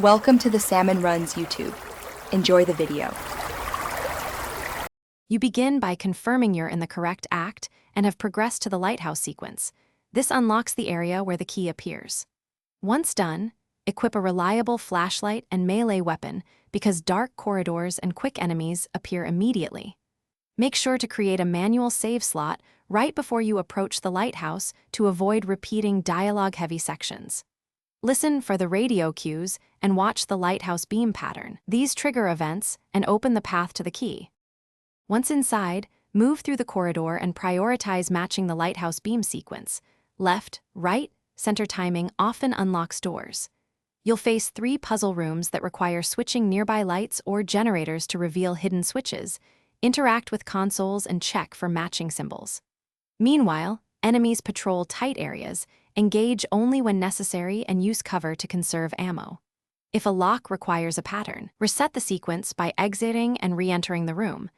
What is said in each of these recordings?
Welcome to the Salmon Runs YouTube. Enjoy the video. You begin by confirming you're in the correct act and have progressed to the lighthouse sequence. This unlocks the area where the key appears. Once done, equip a reliable flashlight and melee weapon because dark corridors and quick enemies appear immediately. Make sure to create a manual save slot right before you approach the lighthouse to avoid repeating dialogue-heavy sections. Listen for the radio cues and watch the lighthouse beam pattern. These trigger events and open the path to the key. Once inside, move through the corridor and prioritize matching the lighthouse beam sequence. Left, right, center timing often unlocks doors. You'll face 3 puzzle rooms that require switching nearby lights or generators to reveal hidden switches. Interact with consoles and check for matching symbols. Meanwhile, enemies patrol tight areas. Engage only when necessary and use cover to conserve ammo. If a lock requires a pattern, reset the sequence by exiting and re-entering the room.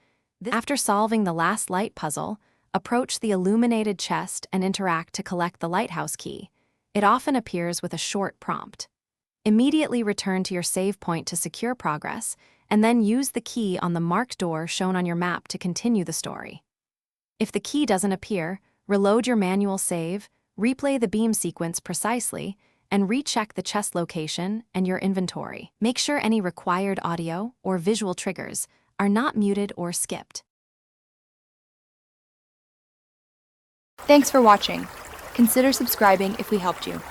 After solving the last light puzzle, approach the illuminated chest and interact to collect the lighthouse key. It often appears with a short prompt. Immediately return to your save point to secure progress, and then use the key on the marked door shown on your map to continue the story. If the key doesn't appear, reload your manual save, replay the beam sequence precisely, and recheck the chest location and your inventory. Make sure any required audio or visual triggers are not muted or skipped. Thanks for watching. Consider subscribing if we helped you.